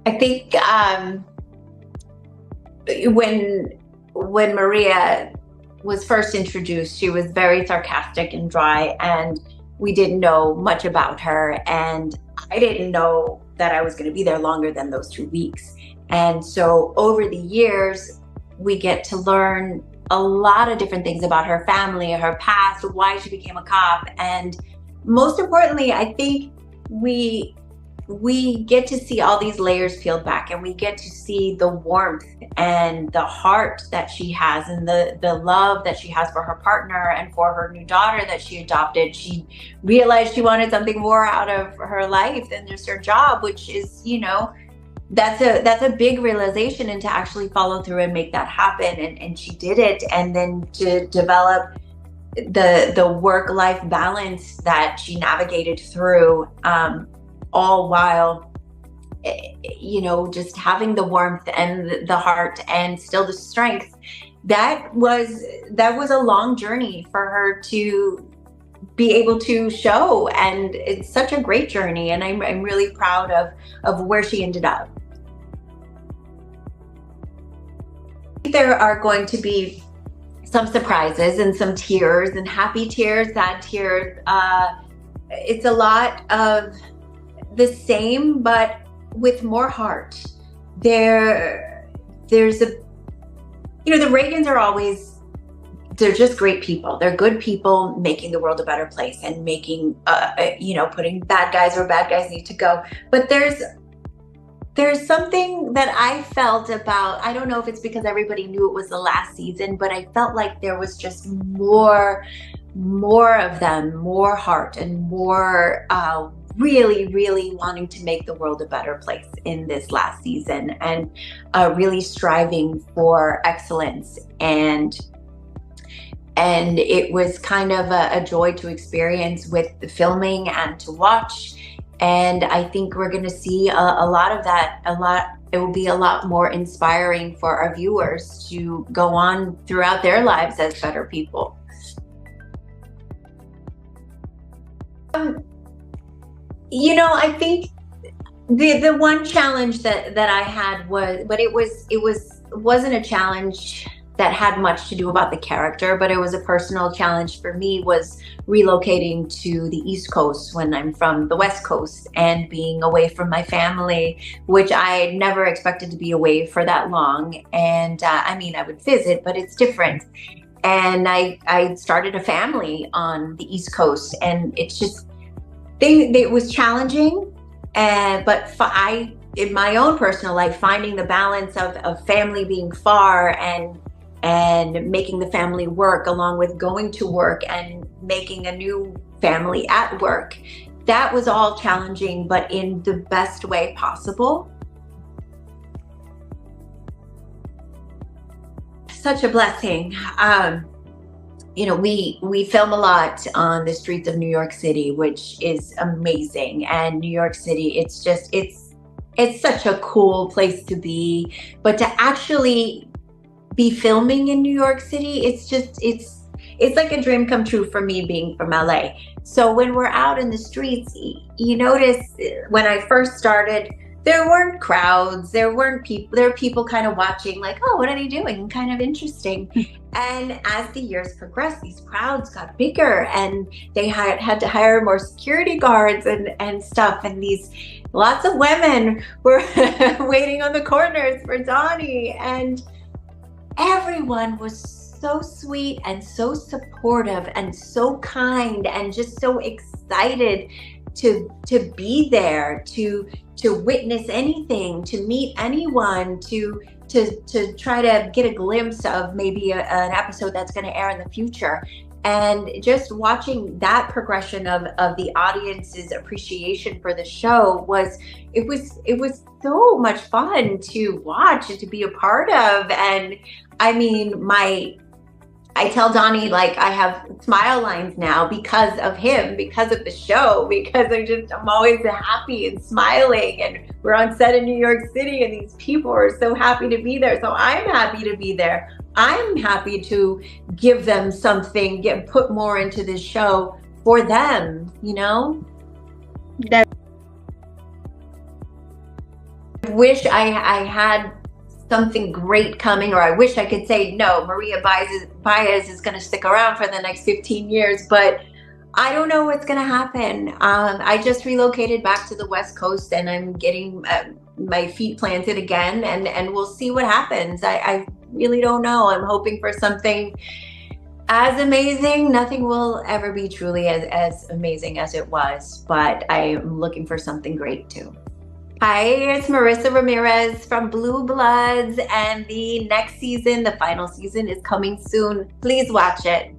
I think when Maria was first introduced, she was very sarcastic and dry, and we didn't know much about her. And I didn't know that I was going to be there longer than those 2 weeks. And so over the years, we get to learn a lot of different things about her family, her past, why she became a cop. And most importantly, I think we we get to see all these layers peeled back, and we get to see the warmth and the heart that she has, and the love that she has for her partner and for her new daughter that she adopted. She realized she wanted something more out of her life than just her job, which is, that's a big realization, and to actually follow through and make that happen. And she did it. And then to develop the work-life balance that she navigated through, all while just having the warmth and the heart and still the strength. That was a long journey for her to be able to show, and it's such a great journey, and I'm really proud of where she ended up. There are going to be some surprises and some tears, and happy tears, sad tears. It's a lot of the same, but with more heart. There's the Reagans are always, they're just great people. They're good people making the world a better place, and making, putting bad guys where bad guys need to go. But there's something that I felt about, I don't know if it's because everybody knew it was the last season, but I felt like there was just more of them, more heart, and more really, really wanting to make the world a better place in this last season, and really striving for excellence. And it was kind of a joy to experience with the filming and to watch. And I think we're going to see a lot of that. It will be a lot more inspiring for our viewers to go on throughout their lives as better people. I think the one challenge that I had was, but it wasn't a challenge that had much to do about the character, but it was a personal challenge for me, was relocating to the East Coast when I'm from the West Coast, and being away from my family, which I never expected to be away for that long. And I would visit, but it's different. And I started a family on the East Coast, and it's just, it was challenging. But in my own personal life, finding the balance of family being far and making the family work, along with going to work and making a new family at work, that was all challenging, but in the best way possible. Such a blessing. We film a lot on the streets of New York City, which is amazing. And New York City, it's such a cool place to be. But to actually be filming in New York City, it's like a dream come true for me, being from LA. So when we're out in the streets, you notice when I first started, there weren't crowds, there were people kind of watching, like, oh, what are they doing? Kind of interesting. And as the years progressed, these crowds got bigger, and they had to hire more security guards and stuff. And lots of women were waiting on the corners for Donnie. And everyone was so sweet and so supportive and so kind, and just so excited to be there, to witness anything, to meet anyone, to try to get a glimpse of maybe an episode that's going to air in the future. And just watching that progression of the audience's appreciation for the show was so much fun to watch and to be a part of. And I tell Donnie, like, I have smile lines now because of him, because of the show, because I'm always happy and smiling. And we're on set in New York City, and these people are so happy to be there. So I'm happy to be there. I'm happy to give them something, put more into this show for them, That wish I had something great coming, or I wish I could say, no, Maria Baez is going to stick around for the next 15 years, but I don't know what's going to happen. I just relocated back to the West Coast, and I'm getting my feet planted again, and we'll see what happens. I really don't know. I'm hoping for something as amazing. Nothing will ever be truly as amazing as it was, but I'm looking for something great too. Hi, it's Marisa Ramirez from Blue Bloods, and the next season, the final season, is coming soon. Please watch it.